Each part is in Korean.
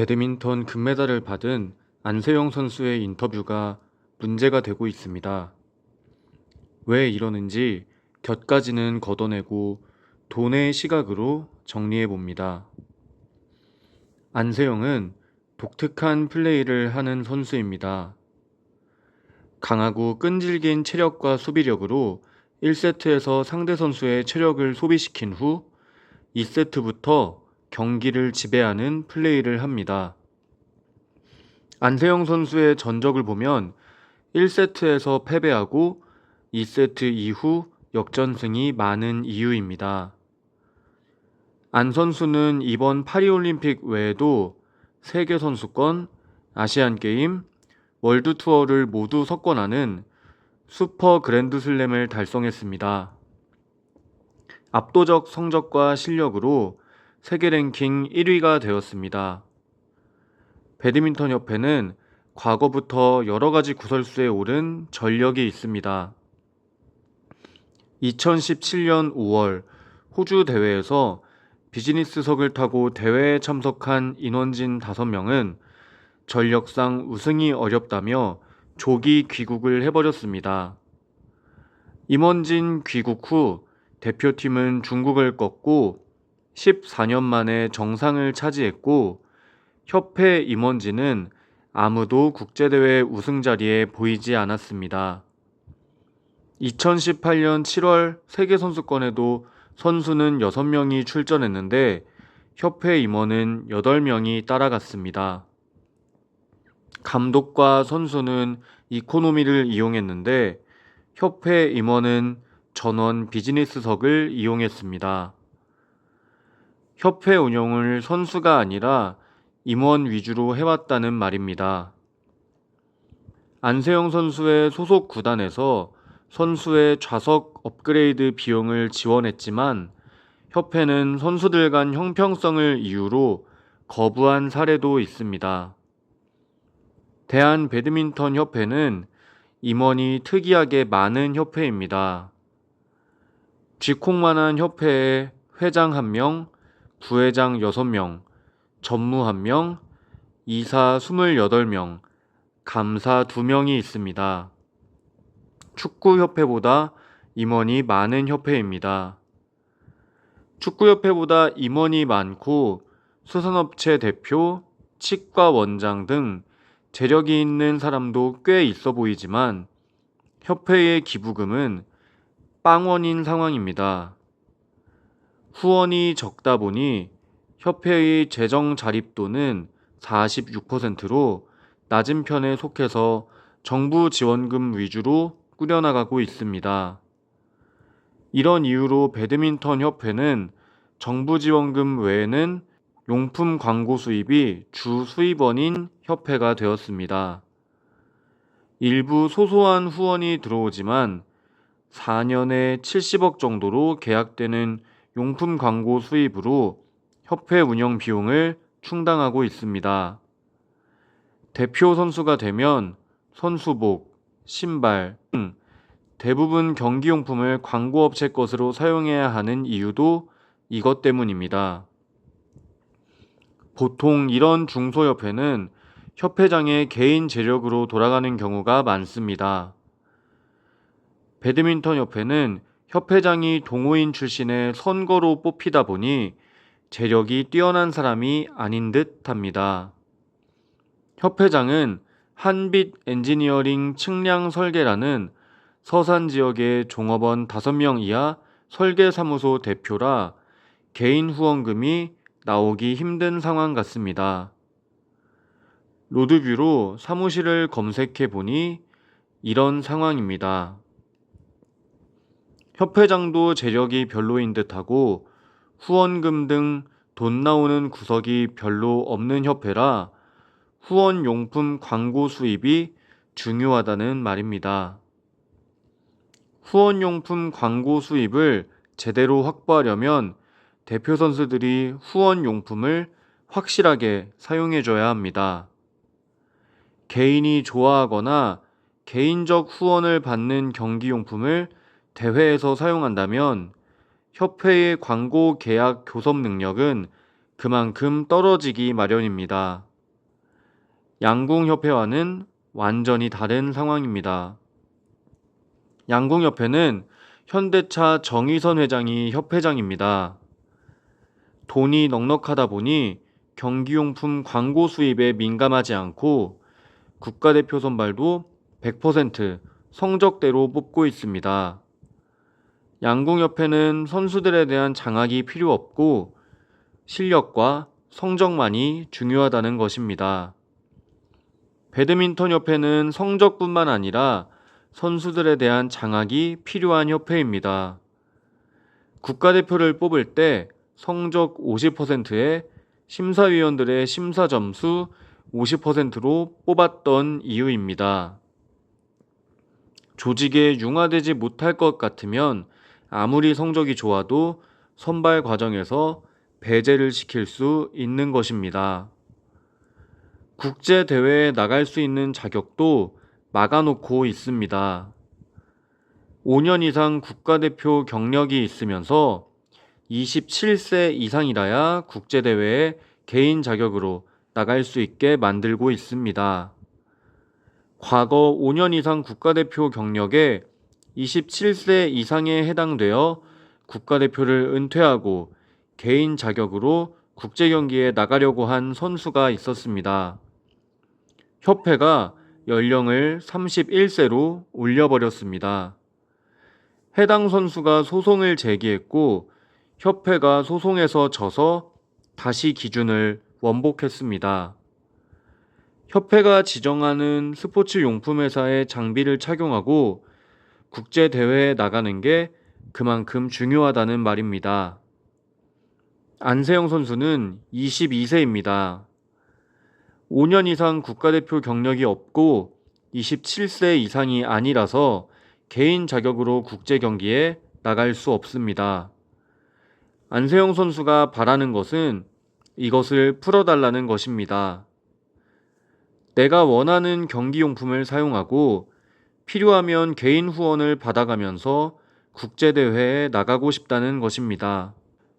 배드민턴 금메달을 받은 안세영 선수의 인터뷰가 문제가 되고 있습니다. 왜 이러는지 곁가지는 걷어내고 돈의 시각으로 정리해 봅니다. 안세영은 독특한 플레이를 하는 선수입니다. 강하고 끈질긴 체력과 수비력으로 1세트에서 상대 선수의 체력을 소비시킨 후 2세트부터 경기를 지배하는 플레이를 합니다. 안세영 선수의 전적을 보면 1세트에서 패배하고 2세트 이후 역전승이 많은 이유입니다. 안 선수는 이번 파리올림픽 외에도 세계선수권, 아시안게임, 월드투어를 모두 석권하는 슈퍼 그랜드슬램을 달성했습니다. 압도적 성적과 실력으로 세계 랭킹 1위가 되었습니다. 배드민턴 협회는 과거부터 여러 가지 구설수에 오른 전력이 있습니다. 2017년 5월 호주 대회에서 비즈니스석을 타고 대회에 참석한 인원진 5명은 전력상 우승이 어렵다며 조기 귀국을 해버렸습니다. 임원진 귀국 후 대표팀은 중국을 꺾고 14년 만에 정상을 차지했고 협회 임원진은 아무도 국제대회 우승 자리에 보이지 않았습니다. 2018년 7월 세계선수권에도 선수는 6명이 출전했는데 협회 임원은 8명이 따라갔습니다. 감독과 선수는 이코노미를 이용했는데 협회 임원은 전원 비즈니스석을 이용했습니다. 협회 운영을 선수가 아니라 임원 위주로 해왔다는 말입니다. 안세영 선수의 소속 구단에서 선수의 좌석 업그레이드 비용을 지원했지만 협회는 선수들 간 형평성을 이유로 거부한 사례도 있습니다. 대한배드민턴협회는 임원이 특이하게 많은 협회입니다. 쥐콩만한 협회에 회장 1명, 부회장 6명, 전무 1명, 이사 28명, 감사 2명이 있습니다. 축구협회보다 임원이 많은 협회입니다. 축구협회보다 임원이 많고 수산업체 대표, 치과 원장 등 재력이 있는 사람도 꽤 있어 보이지만 협회의 기부금은 빵원인 상황입니다. 후원이 적다 보니 협회의 재정 자립도는 46%로 낮은 편에 속해서 정부 지원금 위주로 꾸려나가고 있습니다. 이런 이유로 배드민턴 협회는 정부 지원금 외에는 용품 광고 수입이 주 수입원인 협회가 되었습니다. 일부 소소한 후원이 들어오지만 4년에 70억 정도로 계약되는 용품 광고 수입으로 협회 운영 비용을 충당하고 있습니다. 대표 선수가 되면 선수복, 신발 등 대부분 경기용품을 광고업체 것으로 사용해야 하는 이유도 이것 때문입니다. 보통 이런 중소협회는 협회장의 개인 재력으로 돌아가는 경우가 많습니다. 배드민턴 협회는 협회장이 동호인 출신의 선거로 뽑히다 보니 재력이 뛰어난 사람이 아닌 듯 합니다. 협회장은 한빛 엔지니어링 측량 설계라는 서산 지역의 종업원 5명 이하 설계사무소 대표라 개인 후원금이 나오기 힘든 상황 같습니다. 로드뷰로 사무실을 검색해 보니 이런 상황입니다. 협회장도 재력이 별로인 듯하고 후원금 등 돈 나오는 구석이 별로 없는 협회라 후원용품 광고 수입이 중요하다는 말입니다. 후원용품 광고 수입을 제대로 확보하려면 대표 선수들이 후원용품을 확실하게 사용해줘야 합니다. 개인이 좋아하거나 개인적 후원을 받는 경기용품을 대회에서 사용한다면 협회의 광고 계약 교섭 능력은 그만큼 떨어지기 마련입니다. 양궁협회와는 완전히 다른 상황입니다. 양궁협회는 현대차 정의선 회장이 협회장입니다. 돈이 넉넉하다 보니 경기용품 광고 수입에 민감하지 않고 국가대표 선발도 100% 성적대로 뽑고 있습니다. 양궁협회는 선수들에 대한 장악이 필요 없고 실력과 성적만이 중요하다는 것입니다. 배드민턴협회는 성적뿐만 아니라 선수들에 대한 장악이 필요한 협회입니다. 국가대표를 뽑을 때 성적 50%에 심사위원들의 심사 점수 50%로 뽑았던 이유입니다. 조직에 융화되지 못할 것 같으면 아무리 성적이 좋아도 선발 과정에서 배제를 시킬 수 있는 것입니다. 국제대회에 나갈 수 있는 자격도 막아놓고 있습니다. 5년 이상 국가대표 경력이 있으면서 27세 이상이라야 국제대회에 개인 자격으로 나갈 수 있게 만들고 있습니다. 과거 5년 이상 국가대표 경력에 27세 이상에 해당되어 국가대표를 은퇴하고 개인 자격으로 국제경기에 나가려고 한 선수가 있었습니다. 협회가 연령을 31세로 올려버렸습니다. 해당 선수가 소송을 제기했고 협회가 소송에서 져서 다시 기준을 원복했습니다. 협회가 지정하는 스포츠 용품 회사의 장비를 착용하고 국제대회에 나가는 게 그만큼 중요하다는 말입니다. 안세영 선수는 22세입니다. 5년 이상 국가대표 경력이 없고 27세 이상이 아니라서 개인 자격으로 국제 경기에 나갈 수 없습니다. 안세영 선수가 바라는 것은 이것을 풀어달라는 것입니다. 내가 원하는 경기용품을 사용하고 필요하면 개인 후원을 받아가면서 국제대회에 나가고 싶다는 것입니다.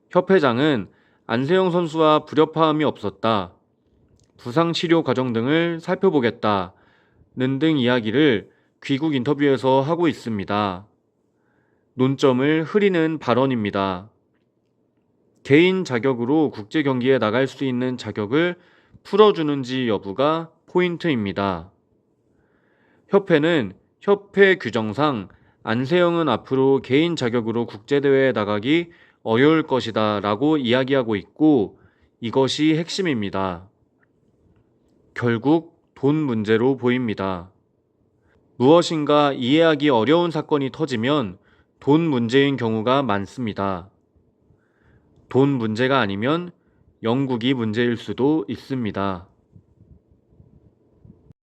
협회장은 안세영 선수와 불협화음이 없었다, 부상치료 과정 등을 살펴보겠다는 등 이야기를 귀국 인터뷰에서 하고 있습니다. 논점을 흐리는 발언입니다. 개인 자격으로 국제 경기에 나갈 수 있는 자격을 풀어주는지 여부가 포인트입니다. 협회는 협회 규정상 안세영은 앞으로 개인 자격으로 국제대회에 나가기 어려울 것이다 라고 이야기하고 있고 이것이 핵심입니다. 결국 돈 문제로 보입니다. 무엇인가 이해하기 어려운 사건이 터지면 돈 문제인 경우가 많습니다. 돈 문제가 아니면 영국이 문제일 수도 있습니다.